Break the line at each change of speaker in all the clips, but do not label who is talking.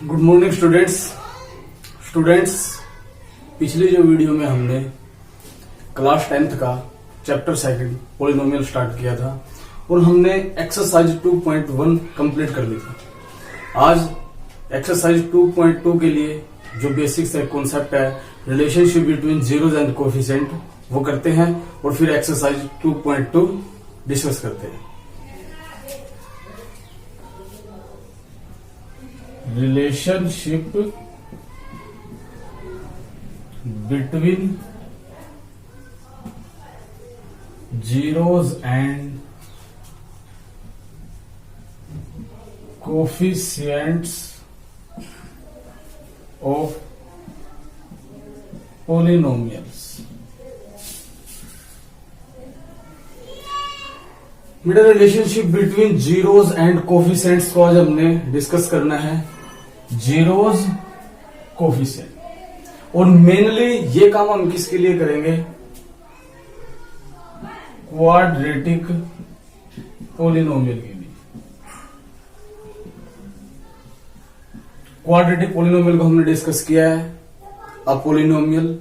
Good morning students. पिछली जो video में हमने क्लास 10th का चैप्टर सेकंड पॉलिनोमियल स्टार्ट किया था और हमने एक्सरसाइज 2.1 कंप्लीट कर ली था। आज एक्सरसाइज 2.2 के लिए जो बेसिक्स है, कॉन्सेप्ट है relationship between zeros and coefficient, वो करते हैं और फिर एक्सरसाइज 2.2 डिस्कस करते हैं। Relationship between zeros and coefficients of polynomials. Middle relationship between zeros and coefficients को आज हमने डिस्कस करना है। जीरोज कोफिशिएंट, और मेनली ये काम हम किसके लिए करेंगे? क्वाड्रेटिक पॉलिनोमियल के लिए। क्वाड्रेटिक पॉलिनोमियल को हमने डिस्कस किया है। A polynomial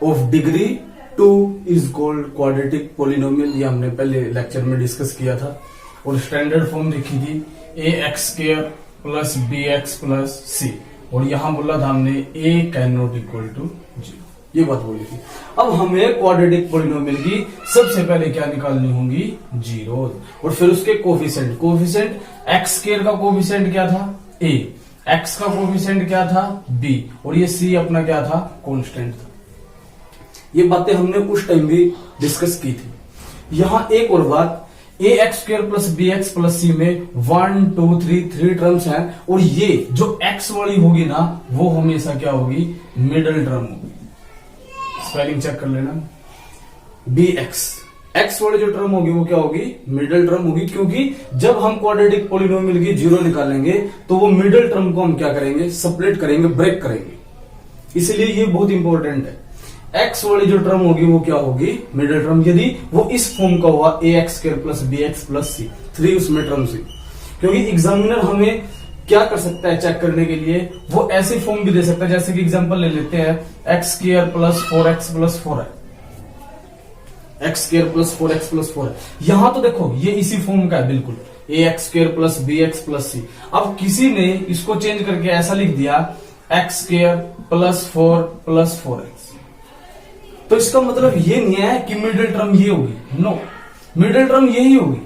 of degree 2 is called quadratic polynomial. ये हमने पहले लेक्चर में डिस्कस किया था और स्टैंडर्ड फॉर्म लिखी थी ax² plus bx plus c, और यहां बोला था हमने a can not equal to 0, ये बात बोली थी। अब हमें क्वाड्रेटिक पॉलिनोमियल की सबसे पहले क्या निकालनी होंगी? जीरोज, और फिर उसके कोफिशिएंट। कोफिशिएंट x² का कोफिशिएंट क्या था? a, x का कोफिशिएंट क्या था? b, और ये c अपना क्या था? कांस्टेंट था। ये बातें हमने उस टाइम भी डिस्कस की थी। यहां एक और बात, ax² plus bx plus c में 1 2 3 टर्म्स हैं, और ये जो x वाली होगी ना, वो हमेशा क्या होगी? मिडल टर्म होगी। स्पेलिंग चेक कर लेना। bx, x वाली जो टर्म होगी वो क्या होगी? मिडल टर्म होगी, क्योंकि जब हम क्वाड्रेटिक पॉलिनोमियल की जीरो निकालेंगे तो वो मिडल टर्म को हम क्या करेंगे? सेपरेट करेंगे, ब्रेक करेंगे। इसलिए ये बहुत इंपॉर्टेंट है। x वाली जो टर्म होगी वो क्या होगी? Middle term. यदि वो इस फॉर्म का हुआ ax² plus bx plus c, 3 उसमें टर्म से, क्योंकि एग्जामिनर हमें क्या कर सकता है चेक करने के लिए? वो ऐसे फॉर्म भी दे सकता है, जैसे कि एग्जांपल ले लेते हैं x² प्लस 4x प्लस 4 है, x² प्लस 4x प्लस 4 है। यहां तो देखो ये इसी फॉर्म का है बिल्कुल, ax² plus bx plus c। अब किसी ने इसको चेंज करके ऐसा लिख दिया x² प्लस 4 प्लस 4x, तो इसका मतलब ये नहीं है कि मिडिल टर्म ये होगी। नो, मिडिल टर्म यही होगी।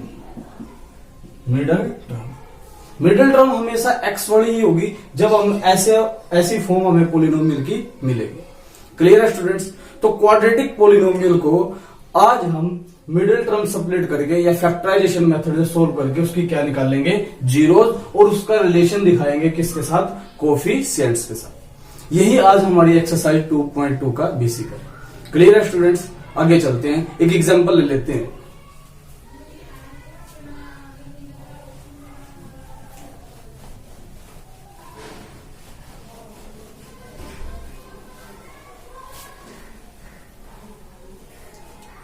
मिडिल टर्म हमेशा x वाली ही होगी जब हम ऐसी फॉर्म हमें पॉलिनोमियल की मिलेगी। क्लियर है स्टूडेंट्स? तो क्वाड्रेटिक पॉलिनोमियल को आज हम मिडिल टर्म सेपरेट करके या फैक्टराइजेशन मेथड से सोल्व करके उसकी क्या निकालेंगे? जीरोज, और उसका रिलेशन दिखाएंगे किसके साथ? कोफिशिएंट्स के साथ। यही आज हमारी एक्सरसाइज 2.2 का बेसिक है। क्लियर है स्टूडेंट्स? आगे चलते हैं, एक एग्जांपल ले लेते हैं।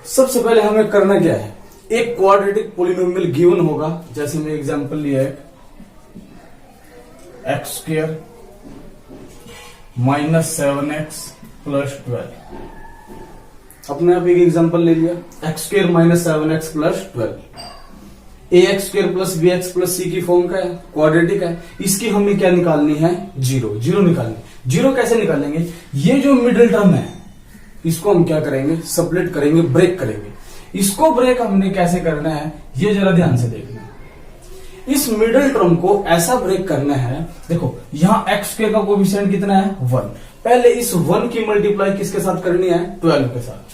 सबसे पहले हमें करना क्या है? एक क्वाड्रेटिक पॉलिनोमियल गिवन होगा, जैसे मैं एग्जांपल लिया है x² माइनस 7x प्लस 12। अपने आप एक एग्जांपल ले लिया, x² minus 7x plus 12। ax² plus bx plus c की फॉर्म का है, क्वाड्रेटिक है। इसकी हमें क्या निकालनी है? जीरो निकालनी। जीरो कैसे निकालेंगे? ये जो मिडिल टर्म है इसको हम क्या करेंगे? सेपरेट करेंगे, ब्रेक करेंगे। इसको ब्रेक हमने कैसे करना है, ये जरा ध्यान से देखना। इस मिडिल टर्म को ऐसा ब्रेक करना है, देखो यहां x² का कोफिशिएंट कितना है? 1। पहले इस 1 की मल्टीप्लाई किसके साथ करनी है? 12 के साथ।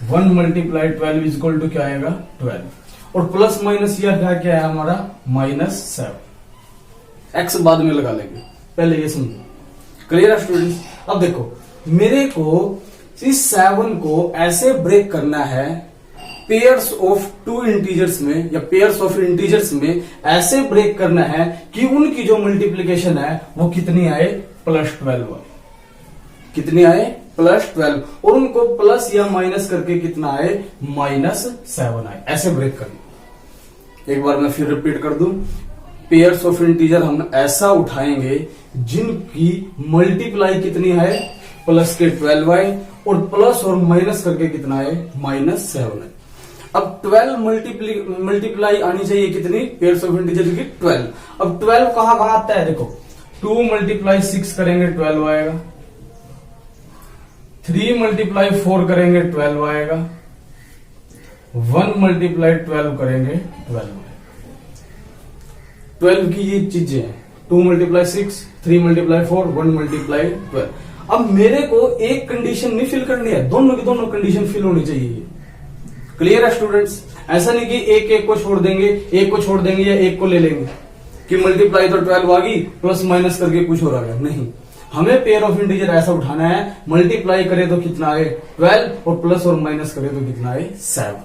1 मल्टीप्लाई 12 इज इक्वल टू क्या आएगा? 12, और प्लस माइनस यह क्या है हमारा? -7। x बाद में लगा लेंगे, पहले ये समझो। क्लियर है स्टूडेंट्स? अब देखो, मेरे को इस 7 को ऐसे ब्रेक करना है पेयर्स ऑफ 2 इंटीजर्स में, या पेयर्स ऑफ इंटीजर्स में ऐसे ब्रेक करना है कि उनकी जो मल्टीप्लीकेशन है वो कितनी आए? +12। कितनी आए? +12, और उनको प्लस या माइनस करके कितना आए? -7 आए। ऐसे ब्रेक करना। एक बार मैं फिर रिपीट कर दूं, पेयर्स ऑफ इंटीजर हम ऐसा उठाएंगे जिनकी मल्टीप्लाई कितनी है, प्लस के 12 है, और प्लस और माइनस करके कितना है, -7 है। अब 12 मल्टीप्लाई आनी चाहिए कितनी, पेयर्स ऑफ इंटीजर की 12। अब 12 कहां कहां आता है, देखो 2 मल्टीप्लाई 6 करेंगे 12 आएगा, 3 मल्टीप्लाई 4 करेंगे 12 आएगा, 1 मल्टीप्लाई 12 करेंगे 12 आएगा। 12 की ये चीजें हैं, 2 मल्टीप्लाई 6, 3 मल्टीप्लाई 4, 1 मल्टीप्लाई 12। अब मेरे को एक कंडीशन नहीं फिल करनी है, दोनों की दोनों कंडीशन फिल होनी चाहिए। क्लियर है स्टूडेंट्स? ऐसा नहीं कि एक एक को छोड़ देंगे, एक को छोड़ देंगे या एक को ले लेंगे कि मल्टीप्लाई तो 12 आ गई, प्लस माइनस करके कुछ और आ गया। नहीं, हमें पेयर ऑफ इंटीजर ऐसा उठाना है, मल्टीप्लाई करे तो कितना आए 12 और प्लस और माइनस करे तो कितना आए 7।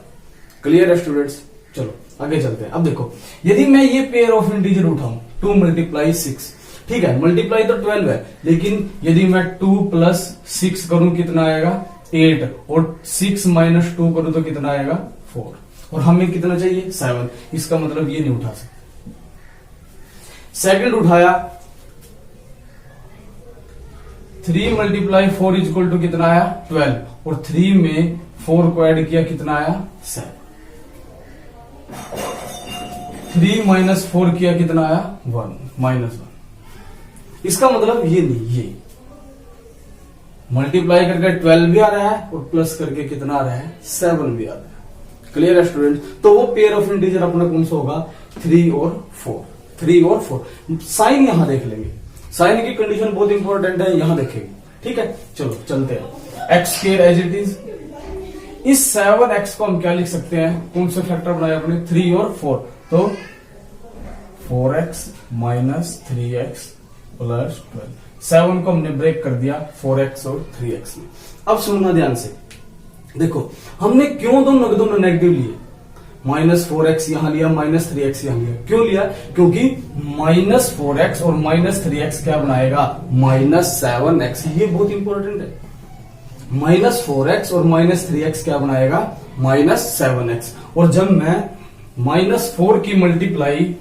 क्लियर है स्टूडेंट्स? चलो आगे चलते हैं। अब देखो, यदि मैं ये पेयर ऑफ इंटीजर उठाऊं 2 मल्टीप्लाई 6, ठीक है, मल्टीप्लाई तो 12 है, लेकिन यदि मैं 2 प्लस 6 करूं कितना आएगा 8, और 6 माइनस 2 करूं तो कितना आएगा 4, और हमें कितना चाहिए 7। इसका मतलब ये नहीं उठा सकते। सेकंड उठाया 3 मल्टीप्लाई 4 इज इक्वल टू कितना आया 12, और 3 में 4 को ऐड किया कितना आया 7। 3 माइनस 4 किया कितना आया 1, -1। इसका मतलब ये नहीं, ये मल्टीप्लाई करके 12 भी आ रहा है और प्लस करके कितना आ रहा है 7 भी आ रहा है। क्लियर है स्टूडेंट? तो वो पेयर ऑफ इंटीजर अपना कौन सा होगा, 3 और 4। 3 और 4 साइन यहां देख लेंगे, साइन की कंडीशन बहुत इंपॉर्टेंट है, यहां देखेंगे। ठीक है, चलो चलते हैं। X square as it is, इस 7x को हम क्या लिख सकते हैं, कौन से फैक्टर बनाए अपने 3 और 4, तो 4x माइनस 3x प्लस 12। 7 को हमने ब्रेक कर दिया 4x और 3x में। अब सुनना ध्यान से, देखो हमने क्यों दोनों के दोनों नेगेटिव लिए, -4x यहां लिया, -3x यहां लिया। क्यों लिया? क्योंकि -4x और -3x क्या बनाएगा, -7x। ये बहुत इंपॉर्टेंट है। -4x और -3x क्या बनाएगा, -7x। और जब मैं -4 की मल्टीप्लाई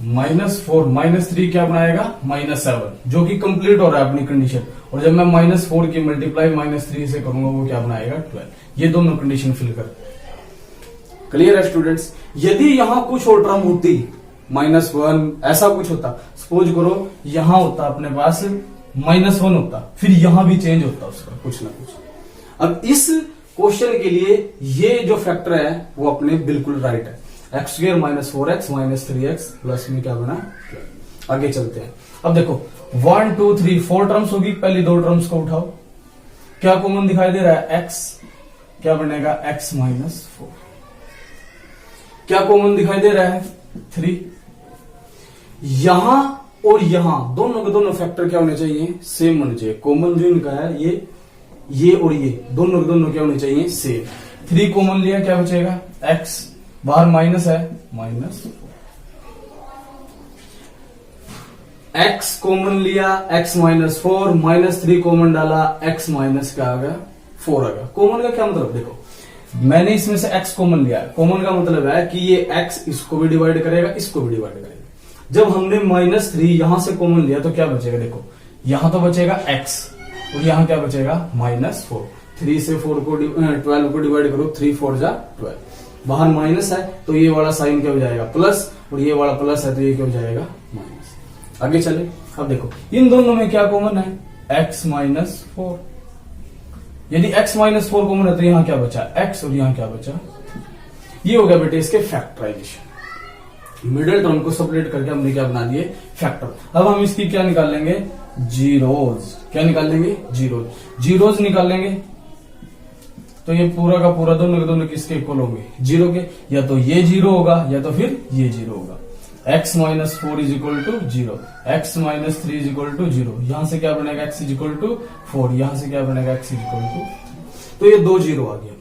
-4 -3 क्या बनाएगा, -7, जो कि कंप्लीट हो रहा है अपनी कंडीशन। और जब मैं -4 की मल्टीप्लाई -3 से करूंगा वो क्या बनाएगा 12। ये दोनों कंडीशन फिल कर। क्लियर है स्टूडेंट्स? यदि यहां कुछ और टर्म होती, -1 ऐसा कुछ होता, सपोज करो यहां होता अपने पास -1 होता, फिर यहां भी चेंज होता उसका कुछ ना कुछ। अब इस क्वेश्चन के लिए ये जो फैक्टर है वो अपने बिल्कुल राइट है। X square -4x -3x plus में क्या बना 12। आगे चलते हैं। अब देखो 1 2 3 4 टर्म्स होगी, पहली 2 टर्म्स को उठाओ, क्या कॉमन दिखाई दे रहा है, x क्या बनेगा x -4। क्या कॉमन दिखाई दे रहा है 3। यहां और यहां दोनों के दोनों फैक्टर क्या होने चाहिए, सेम होने चाहिए। कॉमन जो इनका है ये और ये दोनों के दोनों क्या होने चाहिए, सेम। 3 कॉमन लिया, क्या बचेगा x, बाहर माइनस है -4। x कॉमन लिया x -4, -3 कॉमन डाला x माइनस क्या आ गया 4 आ गया। कॉमन का क्या मतलब, देखो मैंने इसमें से x कॉमन लिया, कॉमन का मतलब है कि ये x इसको भी डिवाइड करेगा, इसको भी डिवाइड करेगा। जब हमने -3 यहां से कॉमन लिया तो क्या बचेगा, देखो यहां तो बचेगा x और यहां क्या बचेगा -4। 3 से 4 को 12 को डिवाइड करो, 3 4 जा 12, बाहर माइनस है तो ये वाला साइन क्या हो जाएगा प्लस, और ये वाला प्लस है तो ये क्या हो जाएगा माइनस। आगे चले। अब देखो इन दोनों में क्या कॉमन है, x -4। यदि x -4 कॉमन है तो यहां क्या बचा x, और यहां क्या बचा। ये हो गया बेटे इसके फैक्टराइजेशन। मिडिल टर्म को सेपरेट करके हमने क्या बना दिए, फैक्टर। अब हम इसकी क्या निकाल लेंगे, जीरोज। क्या निकाल लेंगे, जीरोज निकाल लेंगे। तो ये पूरा का पूरा दोनों के दोनों किसके इक्वल होंगे, 0 के। या तो ये 0 होगा या तो फिर ये 0 होगा। x -4 is equal to 0, x -3 is equal to 0। यहां से क्या बनेगा x इज इक्वल टू 4, यहां से क्या बनेगा x इज इक्वल टू। तो ये 2 0 आ गया,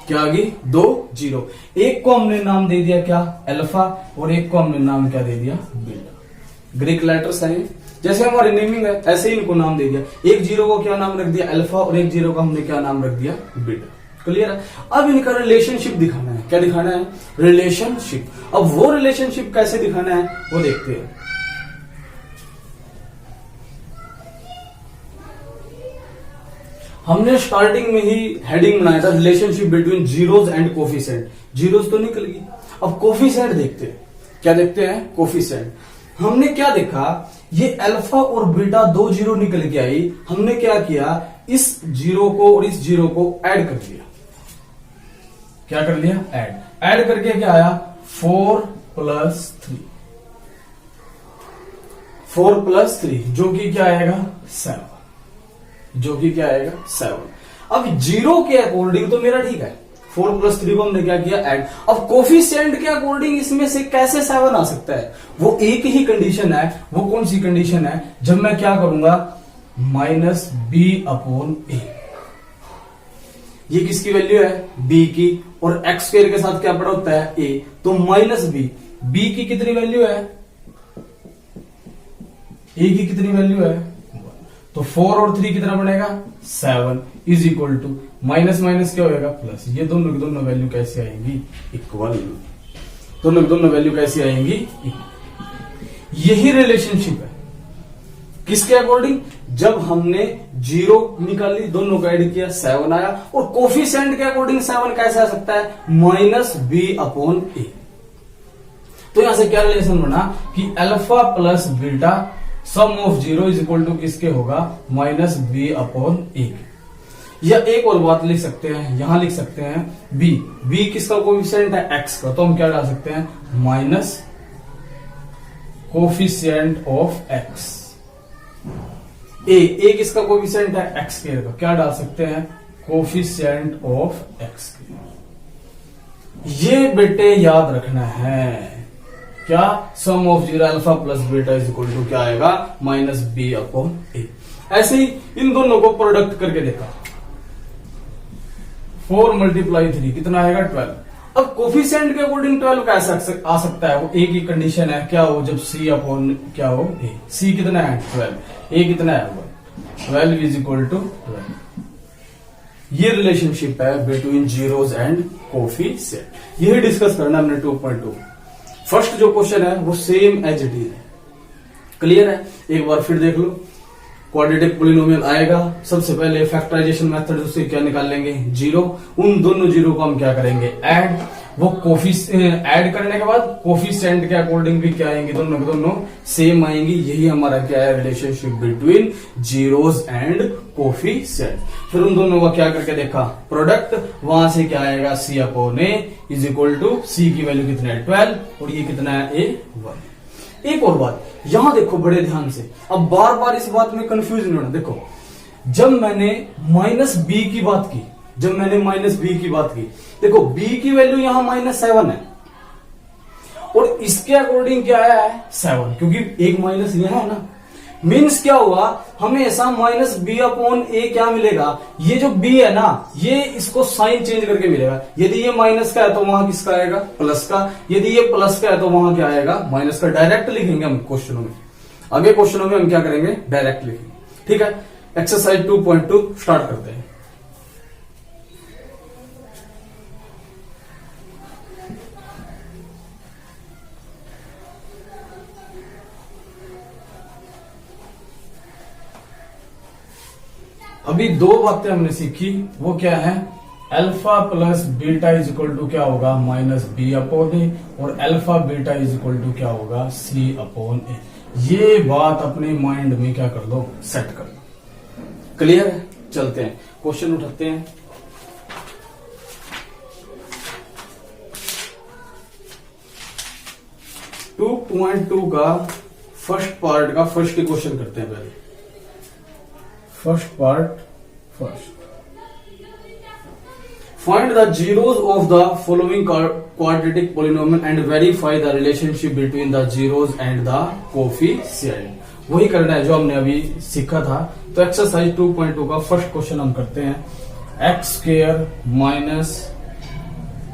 क्या आ गई 2 0। एक को हमने नाम दे दिया क्या, अल्फा, और एक को हमने नाम क्या दे दिया, बीटा। ग्रीक लेटर्स है, जैसे हमारी नेमिंग है ऐसे ही इनको नाम दे दिया। एक 0 को क्या नाम रख दिया अल्फा, और एक 0 को हमने क्या नाम रख दिया बीटा। क्लियर है? अब इनका रिलेशनशिप दिखाना है। क्या दिखाना है? रिलेशनशिप। अब वो रिलेशनशिप कैसे दिखाना है वो देखते हैं। हमने स्टार्टिंग में ही हेडिंग बनाया था relationship between zeros and coefficient. Zeros तो निकल गई, अब कोफिशिएंट देखते हैं। क्या देखते हैं? कोफिशिएंट। हमने क्या देखा, ये अल्फा और बीटा दो जीरो निकल के आई। हमने क्या किया, इस जीरो को और इस जीरो को ऐड कर दिया। क्या कर लिया? ऐड करके क्या आया? 4 + 3। 4 + 3 जो कि क्या आएगा? 7। जो कि क्या आएगा? 7। अब जीरो के अकॉर्डिंग तो मेरा ठीक है, 4 + 3 को हमने क्या किया? ऐड। अब कोफिशिएंट के अकॉर्डिंग इसमें से कैसे 7 आ सकता है? वो एक ही कंडीशन है। वो कौन सी कंडीशन है? जब मैं क्या करूंगा? -b/a। ये किसकी वैल्यू है? b की। और x² के साथ क्या पड़ा होता है? a। तो -b। b की कितनी वैल्यू है? a की कितनी वैल्यू है? 1। तो 4 और 3 कितना बनेगा? 7 is equal to minus minus क्या होगा? प्लस। ये दोनों की दोनों वैल्यू कैसे आएंगी? इक्वल। दोनों की दोनों वैल्यू कैसे आएंगी? इक्वल। यही रिलेशनशिप है किसके अकॉर्डिंग? जब हमने जीरो निकाली, दोनों का ऐड किया, 7 आया। और कोफिशिएंट के अकॉर्डिंग 7 कैसे आ सकता है? -b/a। तो यहां से क्या रिलेशन बना कि alpha plus beta sum of zero is equal to किसके होगा? -b/a। या एक और बात लिख सकते हैं, यहां लिख सकते हैं b किसका कोफिशिएंट है? x का। तो हम क्या डाल सकते हैं? Minus coefficient of x। a किसका कोफिशिएंट है? x के का। क्या डाल सकते हैं? कोफिशिएंट ऑफ x के। ये बेटे याद रखना है। क्या? Sum of zero alpha plus beta is equal to क्या आएगा? -b/a। ऐसे ही इन दोनों को प्रोडक्ट करके देखा। 4 × 3 कितना आएगा? 12। अब कोफिशिएंट के अकॉर्डिंग 12 कैसे आ सकता है? वो एक ही कंडीशन है, क्या हो? जब c/ क्या हो? a। c कितना है? 12। a कितना है? 1। 12 इज इक्वल टू 12। ये रिलेशनशिप है बिटवीन जीरोज एंड कोफिशिएंट। यही डिस्कस करना हमने 2.2। फर्स्ट जो क्वेश्चन है वो सेम एज इट इज है। क्लियर है? एक बार फिर देख लो। क्वाड्रेटिक पोलिनोमियल आएगा, सबसे पहले फैक्टराइजेशन मेथड उससे क्या निकाल लेंगे? जीरो। उन दोनों जीरो को हम क्या करेंगे? ऐड। वो ऐड करने के बाद कोफिशिएंट के अकॉर्डिंग भी क्या आएंगे? दोनों के दोनों सेम आएंगी। यही हमारा क्या है? Relationship between zeros and coefficient. फिर उन दोनों का क्या करके देखा? प्रोडक्ट। वहां से क्या आएगा? c/a is equal to c की वैल्यू कितना है? 12 और ये कितना है? a 1। एक और बात यहां देखो बड़े ध्यान से। अब बार बार इस बात में कंफ्यूज नहीं होना। देखो, जब मैंने -b की बात की, देखो b की वैल्यू यहां -7 है और इसके अकॉर्डिंग क्या है? 7, क्योंकि एक माइनस यहां है ना। मीन्स क्या हुआ? हमेशा -b/a क्या मिलेगा? ये जो b है ना, ये इसको साइन चेंज करके मिलेगा। यदि ये माइनस का है तो वहां किसका आएगा? प्लस का। यदि ये प्लस का है तो वहां क्या आएगा? माइनस का। डायरेक्ट लिखेंगे हम क्वेश्चनों में। आगे क्वेश्चनों में हम क्या करेंगे? डायरेक्ट लिखेंगे। ठीक है? एक्सरसाइज 2.2 स्टार्ट करते हैं। अभी दो बातें हमने सीखी, वो क्या है? Alpha plus beta is equal to क्या होगा? -b/a। और alpha beta is equal to क्या होगा? c/a। ये बात अपने माइंड में क्या कर लो? सेट कर लो। क्लियर है? चलते हैं, क्वेश्चन उठाते हैं। टू 2.2 का फर्स्ट पार्ट का फर्स्ट क्वेश्चन करते हैं पहले। First part first. Find the zeros of the following quadratic polynomial and verify the relationship between the zeros and the coefficient। वही करना है जो हमने अभी सीखा था। तो एक्सरसाइज 2.2 का फर्स्ट क्वेश्चन हम करते हैं। x² -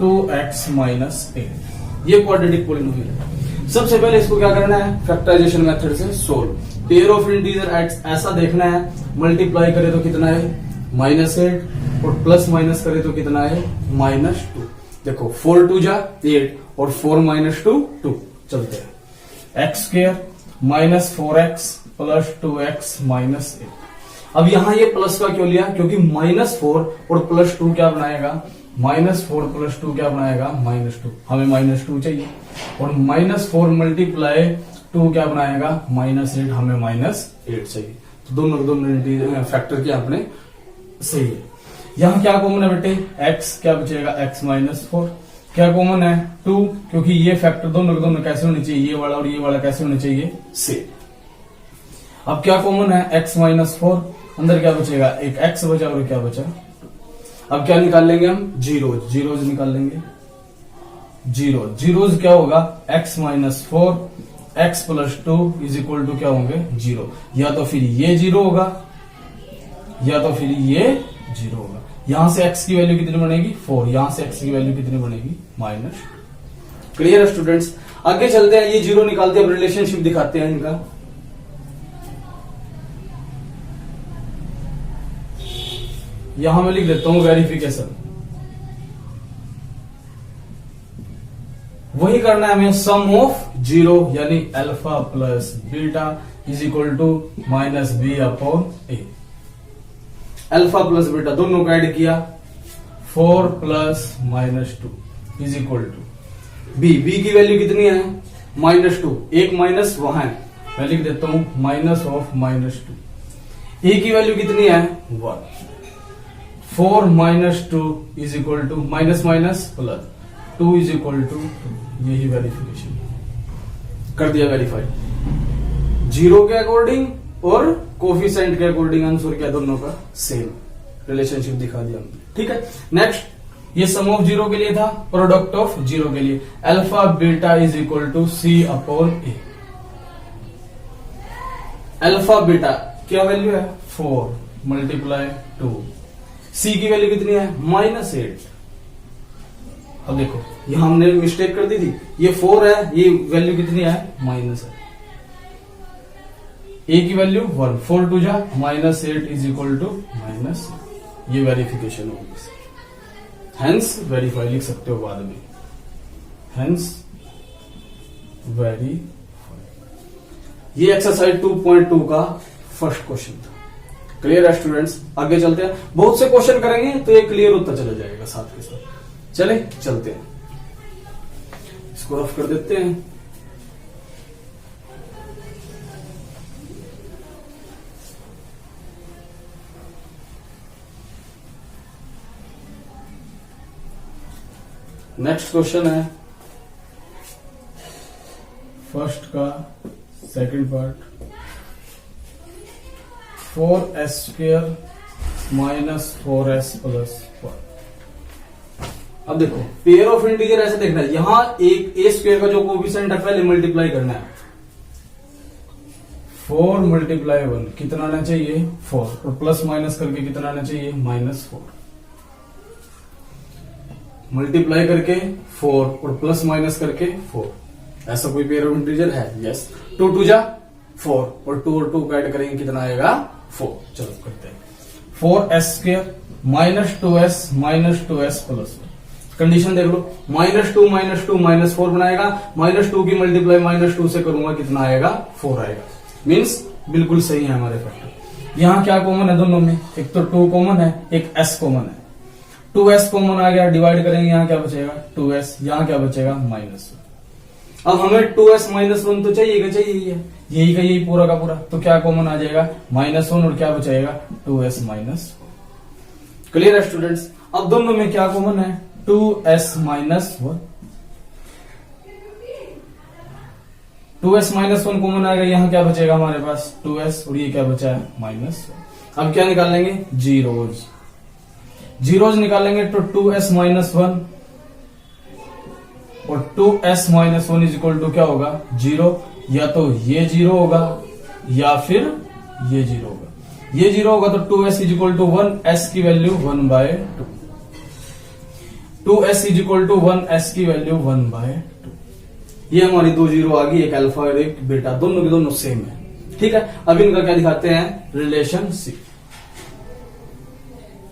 2x - 8 ये क्वाड्रेटिक पोलिनोमियल है। सबसे पहले इसको क्या करना है? फैक्टराइजेशन मेथड से सोल्व। पेयर ऑफ इंटीजर ऐसा देखना है, मल्टीप्लाई करे तो कितना है? -8 और प्लस माइनस करे तो कितना है? -2। देखो 4 2 जा 8 और 4 माइनस 2 2, चलते हैं। X square minus 4x plus 2x minus 8। अब यहां ये प्लस का क्यों लिया, क्योंकि -4 और +2 क्या बनाएगा, -4 + 2 क्या बनाएगा, -2। हमें -2 चाहिए और -4 मल्टीप्लाई 2 क्या बनाएगा, -8। हमें -8 चाहिए। तो दोनों फैक्टर क्या अपने सही है। यहां क्या कॉमन है बेटे, x क्या बचेगा, x -4। क्या कॉमन है 2, क्योंकि ये फैक्टर दोनों कैसे होने चाहिए, ये वाला और ये वाला कैसे होने चाहिए, सेम। अब क्या कॉमन है, x -4, अंदर क्या बचेगा, एक x बचा और क्या बचा। अब क्या निकाल लेंगे हम, जीरोज निकाल लेंगे। जीरोज क्या होगा, x -4 x + 2 = क्या होंगे, 0। या तो फिर ये 0 होगा या तो फिर ये 0 होगा। यहां से x की वैल्यू कितनी बनेगी, 4। यहां से x की वैल्यू कितनी बनेगी, -2। क्लियर है स्टूडेंट्स। आगे चलते हैं, ये 0 निकालते हैं, अब रिलेशनशिप दिखाते हैं इनका। यहां मैं लिख देता हूं वेरिफिकेशन। वही करना है हमें, सम ऑफ 0 यानी alpha plus beta = -b/a। Alpha plus beta दोनों का ऐड किया, 4 + -2 = b की वैल्यू कितनी है, -2। एक माइनस वहां है, मैं लिख देता हूं -2। a की वैल्यू कितनी है, 1। 4 - 2 = -2 = यही वेरिफिकेशन कर दिया, वेरीफाइड। 0 के अकॉर्डिंग और कोफिशिएंट के अकॉर्डिंग आंसर क्या, दोनों का सेम रिलेशनशिप दिखा दिया हमने। ठीक है, नेक्स्ट ये सम ऑफ 0 के लिए था, प्रोडक्ट ऑफ 0 के लिए alpha beta = c/a। Alpha beta क्या वैल्यू है, 4 × 2। c की वैल्यू कितनी है, -8। अब देखो यहां हमने मिस्टेक कर दी थी, ये 4 है, ये वैल्यू कितनी है, माइनस है। a की वैल्यू 1, 4 2 जा -8 = -, ये वेरिफिकेशन होगी। हेंस वेरीफाई लिख सकते हो बाद में, हेंस वेरीफाई। ये एक्सरसाइज 2.2 का फर्स्ट क्वेश्चन था। क्लियर है स्टूडेंट्स। आगे चलते हैं, बहुत से क्वेश्चन करेंगे तो ये क्लियर होता चला जाएगा साथ के साथ। चले चलते हैं, इसको रफ कर देते हैं। नेक्स्ट क्वेश्चन है फर्स्ट का सेकंड पार्ट, 4s² - 4s + 1। अब देखो पेयर ऑफ इंटीजर ऐसे देखना है, यहां एक a² का जो कोफिशिएंट है पहले मल्टीप्लाई करना है। 4 × 1 कितना आना चाहिए, 4, और प्लस माइनस करके कितना आना चाहिए, -4। मल्टीप्लाई करके 4 और प्लस माइनस करके 4। ऐसा कोई पेयर ऑफ इंटीजर है, यस। 2 2 जा 4 और 2 और 2 का ऐड करेंगे कितना आएगा, 4। चलो करते हैं, 4s² - 2s - 2s + 1। कंडीशन देख लो, -2 - 2 -4 बनाएगा, -2 की मल्टीप्लाई -2 से करूंगा कितना आएगा, 4 आएगा। मीन्स बिल्कुल सही है हमारे फैक्टर। यहां क्या कॉमन है दोनों में, एक तो 2 कॉमन है, एक s कॉमन है। 2s कॉमन आ गया, डिवाइड करेंगे, यहां क्या बचेगा, 2s, यहां क्या बचेगा, -1। अब हमें 2s - 1 तो चाहिए, यही का यही पूरा का पूरा, तो क्या कॉमन आ जाएगा, -1 और क्या बचेगा, 2s - 1। क्लियर है स्टूडेंट्स। अब दोनों में क्या कॉमन है, 2s - 1। 2s - 1 कॉमन आएगा, यहां क्या बचेगा हमारे पास, 2s, और ये क्या बचा है, -1। अब क्या निकालेंगे, जीरोज निकालेंगे, तो 2s - 1 और 2s - 1 = क्या होगा, 0। या तो ये 0 होगा या फिर ये 0 होगा। ये 0 होगा तो 2s = 1, s की वैल्यू 1/2। 2s = 1, s की वैल्यू 1/2। ये हमारी 2 0 आ गई, एक अल्फा और एक बीटा, दोनों के दोनों सेम है। ठीक है, अब इनका क्या दिखाते हैं, रिलेशनशिप।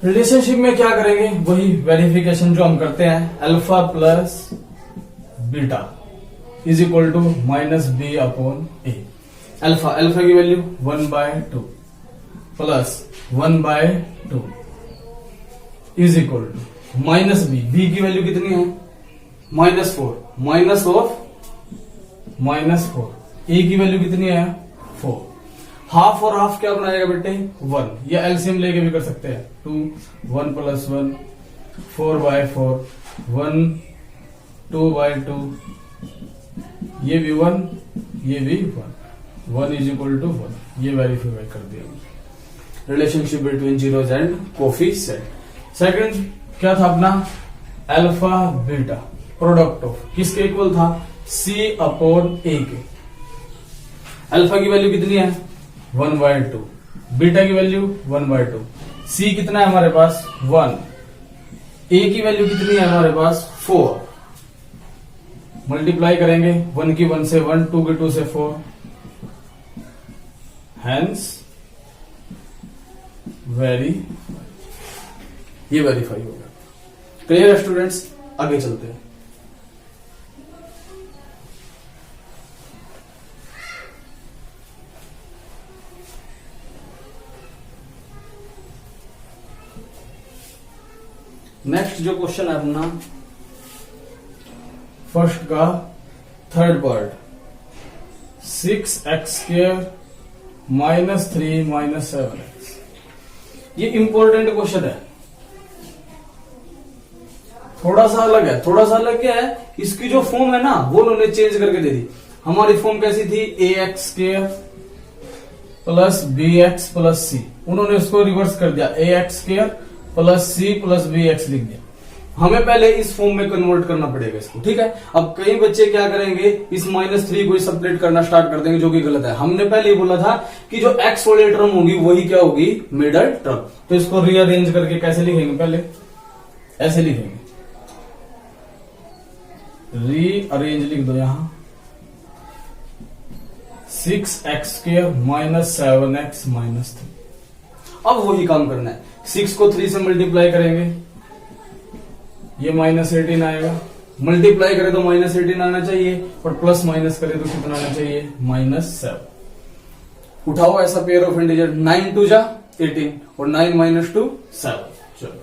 रिलेशनशिप में क्या करेंगे, वही वेरिफिकेशन जो हम करते हैं, alpha plus beta is equal to minus B upon A. Alpha की value 1/2 plus 1/2 is equal to minus b की वैल्यू कितनी है, -4 माइनस ऑफ -4, ए की वैल्यू कितनी है 4। हाफ और हाफ क्या बनाएगा बेटे 1, या एलसीएम लेके भी कर सकते हैं, 2 1 + 1 4/4 1 2/2, ये भी 1 ये भी 1 इज इक्वल टू 1, ये वेरीफाई कर दिया relationship between zeros and coefficient. Second क्या था अपना, अल्फा बीटा प्रोडक्ट ऑफ किसके इक्वल था, C अपॉन ए के। अल्फा की वैल्यू कितनी है 1/2, बीटा की वैल्यू 1/2, C कितना है हमारे पास 1, A की वैल्यू कितनी है हमारे पास 4। मल्टीप्लाई करेंगे 1 की 1 से 1, 2 की 2 से 4, हैंस ये वेरीफाई हो गया। क्लियर है स्टूडेंट्स, आगे चलते हैं। नेक्स्ट जो क्वेश्चन है अपना फर्स्ट का थर्ड पार्ट, 6x² - 3 - 7x। ये इंपॉर्टेंट क्वेश्चन है, थोड़ा सा अलग क्या है, इसकी जो फॉर्म है ना वो उन्होंने चेंज करके दे दी। हमारी फॉर्म कैसी थी, ax² + bx + c, उन्होंने उसको रिवर्स कर दिया, ax² + c + bx लिख दिया। हमें पहले इस फॉर्म में कन्वर्ट करना पड़ेगा इसको, ठीक है। अब कई बच्चे क्या करेंगे, इस -3 को सब्ट्रैक्ट करना स्टार्ट कर देंगे, जो कि गलत है। हमने पहले ही बोला था कि जो x वाली टर्म होगी वही क्या होगी, मिडल टर्म। तो इसको रीअरेंज करके कैसे लिखेंगे, पहले ऐसे लिखेंगे, रीअरेंज लिख दो यहां, 6x² - 7x - 3। अब वही काम करना है, 6 को 3 से मल्टीप्लाई करेंगे, ये -18 आएगा, मल्टीप्लाई करें तो -18 आना चाहिए, और प्लस माइनस करें तो कितना आना चाहिए, -7। उठाओ ऐसा पेयर ऑफ इंटीजर, 9 2 जा 18 और 9 - 2 7। चलो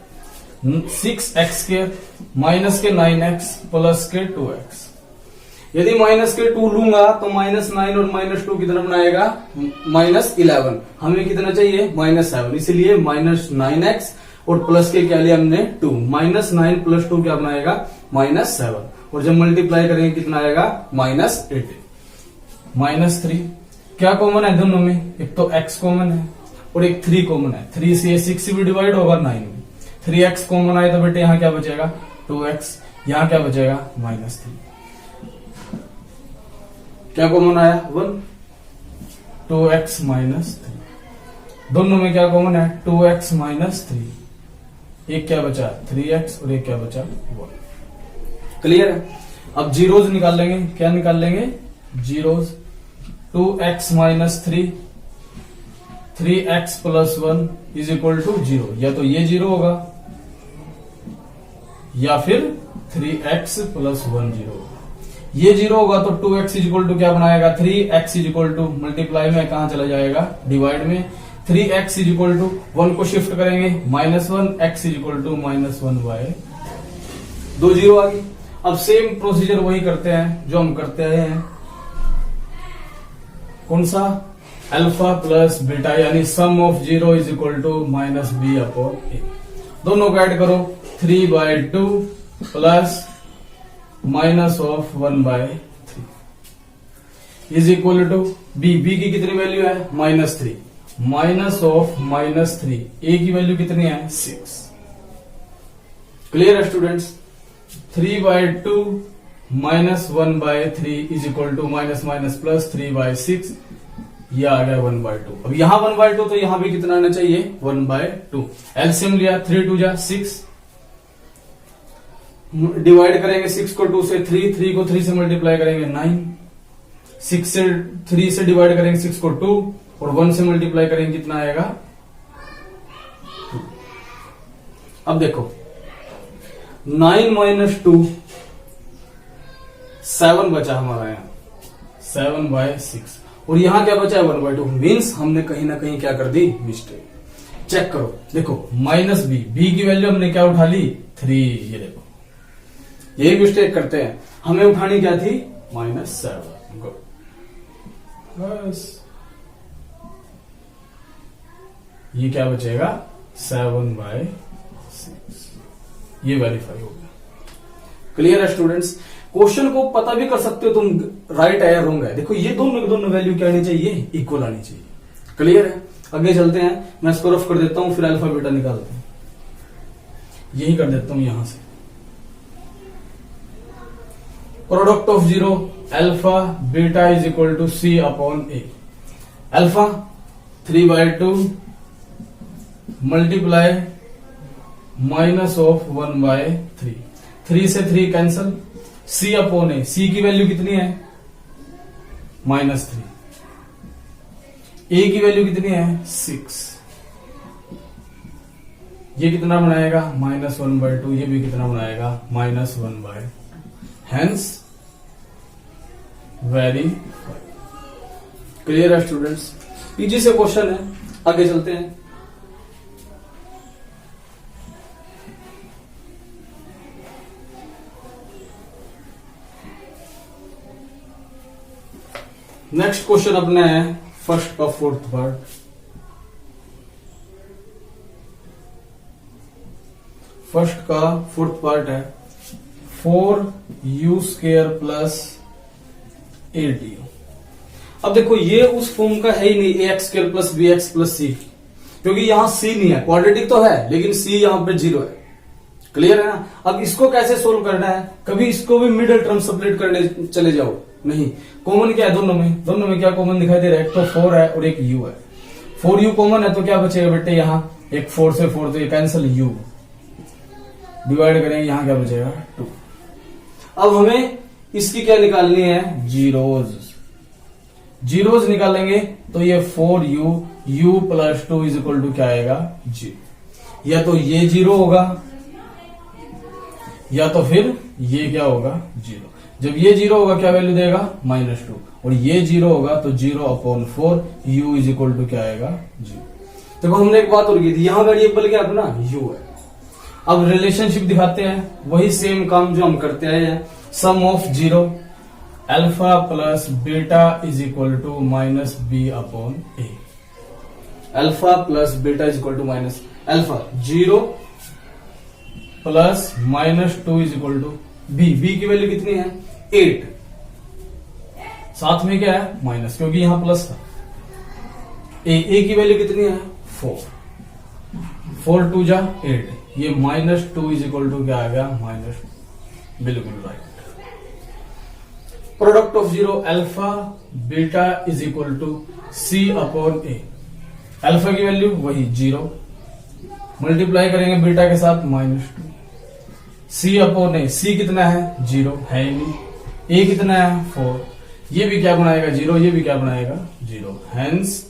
6x² माइनस के 9x प्लस के 2x। यदि माइनस के 2 लूंगा तो -9 और -2 कितना बनाएगा, -11। हमें कितना चाहिए, -7, इसलिए -9x और प्लस के क्या लिया हमने 2, -9 + 2 क्या बनाएगा, -7। और जब मल्टीप्लाई करेंगे कितना आएगा, -18 -3। क्या कॉमन है दोनों में, एक तो x कॉमन है और एक 3 कॉमन है। 3 से 6 भी डिवाइड होगा 9 में, 3x कॉमन आए तो बेटे यहाँ क्या बचेगा 2x, यहाँ क्या बचेगा -3। क्या कॉमन आया 1, 2x - 3। दोनों में क्या कॉमन है 2x - 3, एक क्या बचा 3x और एक क्या बचा 1। क्लियर है। अब जीरोज निकाल लेंगे, क्या निकाल लेंगे, zeros. 2x - 3, 3x + 1 is equal to 0, या तो ये 0 होगा या फिर 3x + 1 0 होगा। ये 0 होगा तो 2x इज इक्वल टू क्या बनाएगा, 3x is equal to multiply में कहां चला जाएगा, डिवाइड में। 3x इज इक्वल टू 1 को शिफ्ट करेंगे, -1, x इज इक्वल टू -1/2, 2 0 आ गई। अब सेम प्रोसीजर वही करते हैं जो हम करते आए हैं, कौन सा, अल्फा प्लस बीटा, यानी sum of 0 is equal to -b/a। दोनों को ऐड करो, 3/2 plus -1/3 is equal to b की कितनी वैल्यू है, -3, -3, a की वैल्यू कितनी है 6। क्लियर है स्टूडेंट्स। 3/2 -1/3 इज इक्वल टू -+ 3/6, ये आ गया 1/2। अब यहां 1/2 तो यहां भी कितना आना चाहिए 1/2। एलसीएम लिया, 3 2 जा 6, डिवाइड करेंगे 6 को 2 से, 3 को 3 से मल्टीप्लाई करेंगे 9, 6 से 3 से डिवाइड करेंगे 6 को 2 और 1 से मल्टीप्लाई करेंगे कितना आएगा 2। अब देखो 9 माइनस 2 7 बचा हमारा यहाँ 7/6 और यहां क्या बचा है 1/2 मीन्स हमने कहीं ना कहीं क्या कर दी मिस्टेक। चेक करो देखो माइनस बी की वैल्यू हमने क्या उठा ली 3। ये देखो यही मिस्टेक करते हैं, हमें उठानी क्या थी -7। गुड बस ये क्या बचेगा 7/6। ये वेरीफाई हो गया। क्लियर है स्टूडेंट्स। क्वेश्चन को पता भी कर सकते हो तुम राइट है या रॉन्ग है। देखो ये दोनों वैल्यू क्या आनी चाहिए इक्वल आनी चाहिए। क्लियर है। आगे चलते हैं, मैं इसको रफ कर देता हूं फिर अल्फा बीटा निकालते हैं। यही कर देता हूं यहां से product of 0 alpha beta is equal to C upon A। Alpha 3/2 multiply minus of 1/3। 3 से 3 cancel, C upon A। C की वैल्यू कितनी है -3, A की वैल्यू कितनी है 6। ये कितना बनाएगा -1/2, ये भी कितना बनाएगा -1/2। हेंस वेरी क्लियर है स्टूडेंट्स। इजी से क्वेश्चन है, आगे चलते हैं। नेक्स्ट क्वेश्चन अपने है फर्स्ट का फोर्थ पार्ट। फर्स्ट का फोर्थ पार्ट है 4u² प्लस 8u। अब देखो ये उस फॉर्म का है ही नहीं ax² plus bx plus c, क्योंकि यहां c नहीं है। क्वाड्रेटिक तो है लेकिन c यहां पे 0 है। क्लियर है ना। अब इसको कैसे सोल्व करना है, कभी इसको भी मिडिल टर्म सेपरेट करने चले जाओ नहीं। कॉमन क्या है दोनों में क्या कॉमन दिखाई दे रहा है, एक तो 4 है और एक u है। 4u कॉमन है तो क्या बचेगा बेटे यहाँ एक 4 से 4 तो ये कैंसिल, u डिवाइड करेंगे यहां क्या बचेगा 2। अब हमें इसकी क्या निकालनी है जीरोज निकालेंगे तो ये 4u plus 2 is equal to क्या आएगा 0। या तो ये 0 होगा या तो फिर ये क्या होगा 0। जब ये 0 होगा क्या वैल्यू देगा -2 और ये 0 होगा तो 0/4 u इज इक्वल टू क्या आएगा 0। देखो हमने एक बात और की थी, यहां वेरिएबल क्या अपना u है। अब रिलेशनशिप दिखाते हैं, वही सेम काम जो हम करते आए हैं। Sum of 0 alpha plus beta is equal to -b/a। Alpha plus beta is equal to minus alpha 0 plus -2 is equal to b की वैल्यू कितनी है 8। साथ में क्या है माइनस, क्योंकि यहां प्लस था। ए की वैल्यू कितनी है 4 2 जा 8। ये -2 इज इक्वल टू क्या आ गया -2। बिल्कुल right. Product of 0 alpha beta is equal to C upon A। Alpha की वैल्यू वही 0 मल्टीप्लाई करेंगे बीटा के साथ -2। C अपॉन A, C कितना है 0 है ही नहीं। A कितना है 4, ये भी क्या बनाएगा 0, ये भी क्या बनाएगा 0। हेंस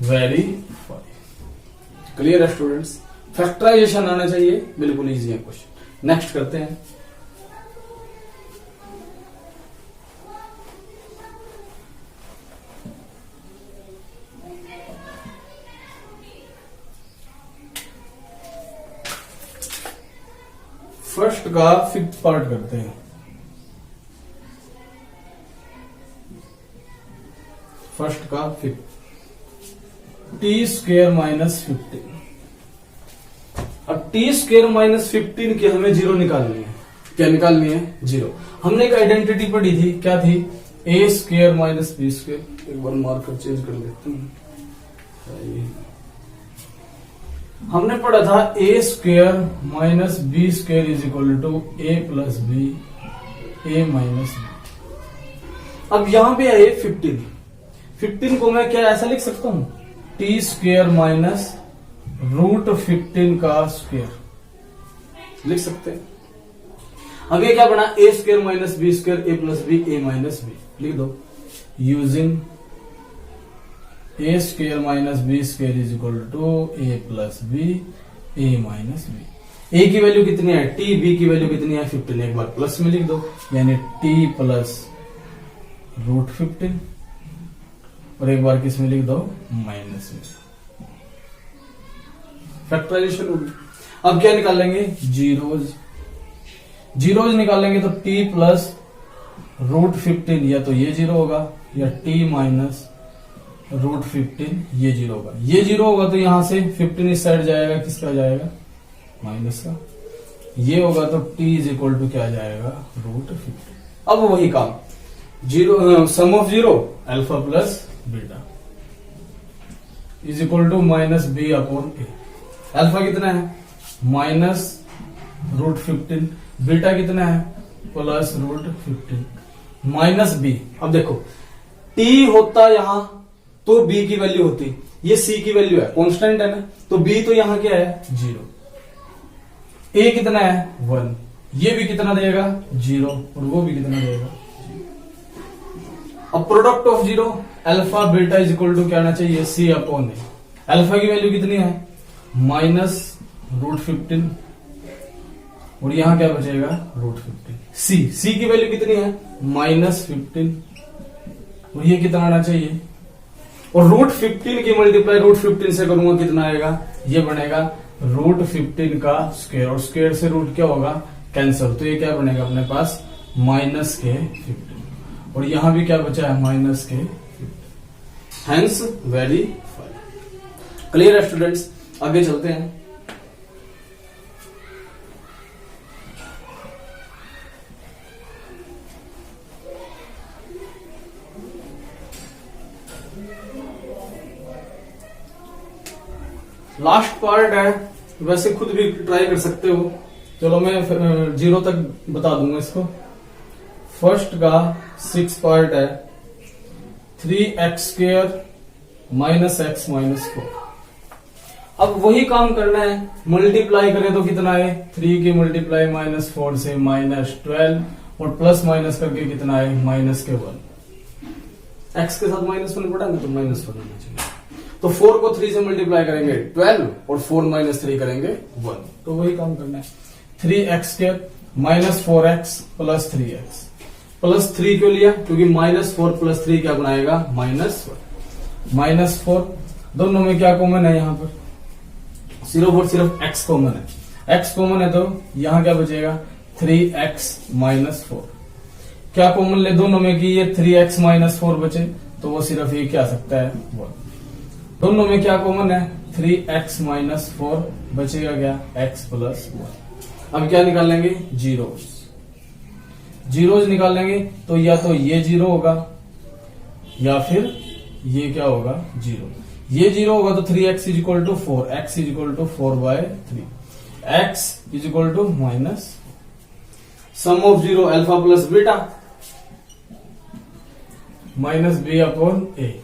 वेरी क्लियर है स्टूडेंट्स। फैक्टराइजेशन आना चाहिए, बिल्कुल इजी है क्वेश्चन। नेक्स्ट करते हैं। फर्स्ट का 5th पार्ट करते हैं। फर्स्ट का 5th t² माइनस 15। अब t² माइनस 15 की हमें 0 निकालनी है। क्या निकालनी है 0। हमने एक आइडेंटिटी पढ़ी थी, क्या थी a² माइनस b²। एक बार मार्कर चेंज कर लेते हैं। हमने पढ़ा था a² minus b² is equal to a plus b a minus b। अब यहां पे है 15 को मैं क्या ऐसा लिख सकता हूं t² माइनस √15 का स्क्वायर लिख सकते हैं। आगे क्या बना a² minus b² a plus b a minus b लिख दो। Using a² minus b² is equal to a plus b a minus b. A की वैल्यू कितनी है टी, बी की वैल्यू कितनी है 15। एक बार प्लस में लिख दो, यानी टी प्लस रूट 15, और एक बार किस में लिख दो माइनस में। फैक्टराइजेशन होगी। अब क्या निकालेंगे जीरोज, जीरोज निकालेंगे तो टी प्लस रूट 15, या तो ये जीरो होगा या टी माइनस रूट 15 ये जीरो होगा। ये जीरो होगा तो यहां से 15 इस साइड जाएगा, किसका जाएगा माइनस का। ये होगा तो t इज इक्वल टू क्या जाएगा रूट 15। अब वही काम, zero sum of zero alpha plus beta is equal to minus B upon A. Alpha कितना है माइनस रूट 15, बीटा कितना है प्लस रूट 15 माइनस बी। अब देखो t होता यहां तो b की वैल्यू होती, ये c की वैल्यू है, कांस्टेंट है ना, तो b तो यहां क्या है 0, a कितना है 1, ये भी कितना देगा 0, और वो भी कितना देगा 0। अब product of zero alpha beta is equal to क्या आना चाहिए c अपॉन ए। अल्फा की वैल्यू कितनी है माइनस रूट 15, और यहां क्या बचेगा रूट 15। c की वैल्यू कितनी है माइनस 15, और ये कितना आना चाहिए, और रूट 15 की मल्टीप्लाई रूट 15 से करूंगा कितना आएगा, ये बनेगा रूट 15 का स्क्वायर, और स्क्वायर से रूट क्या होगा कैंसिल, तो ये क्या बनेगा अपने पास माइनस के 15, और यहां भी क्या बचा है माइनस के 15। Hence very fine. क्लियर है स्टूडेंट्स, आगे चलते हैं। लास्ट पार्ट है, वैसे खुद भी ट्राई कर सकते हो, चलो मैं जीरो तक बता दूंगा इसको। फर्स्ट का 6 पार्ट है 3x² माइनस एक्स माइनस 4। अब वही काम करना है, मल्टीप्लाई करें तो कितना है 3 की मल्टीप्लाई माइनस 4 से माइनस 12, और प्लस माइनस करके कितना है माइनस के 1। एक्स के साथ माइनस 1 पड़ा ना, तो माइनस 1 होना चाहिए। तो 4 को 3 से मल्टीप्लाई करेंगे 12, और 4 माइनस 3 करेंगे 1, तो वही काम करना है। 3x² minus 4x plus 3x, plus 3 क्यों लिया, क्योंकि माइनस 4 प्लस 3 क्या बनाएगा माइनस 1। माइनस 4 दोनों में क्या कॉमन है, यहां पर सिर्फ x कॉमन है, x कॉमन है तो यहां क्या बचेगा 3x माइनस 4। क्या कॉमन ले दोनों में कि ये 3x माइनस 4 बचे, तो वो सिर्फ ये क्या आ सकता है 1। दोनों में क्या कॉमन है 3x माइनस 4, बचेगा क्या x प्लस 1। अब क्या निकालेंगे जीरोज, जीरोज निकालेंगे तो या तो ये जीरो होगा या फिर ये क्या होगा जीरो। ये जीरो होगा तो 3x is equal to 4, x is equal to 4/3, x is equal to minus sum of zero alpha plus beta minus B upon a,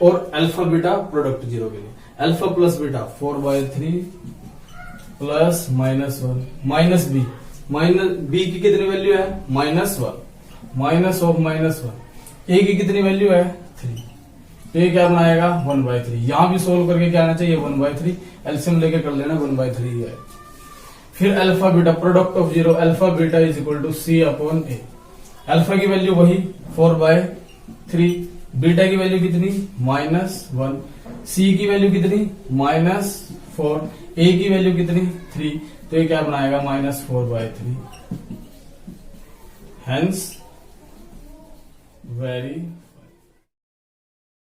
और अल्फा बीटा प्रोडक्ट जीरो के लिए alpha plus beta 4/3 plus minus 1 minus b, minus b की कितनी value है minus 1, minus of minus 1, a की कितनी value है 3, तो ये क्या बनाएगा 1/3। यहां भी सोल्व करके क्या आना चाहिए 1/3, एलसीएम लेके कर लेना 1/3 है। फिर alpha beta product of zero alpha beta is equal to C upon A. Alpha की वैल्यू वही 4/3, बीटा की वैल्यू कितनी -1, सी की वैल्यू कितनी -4, ए की वैल्यू कितनी 3, तो ये क्या बनाएगा -4/3। Hence very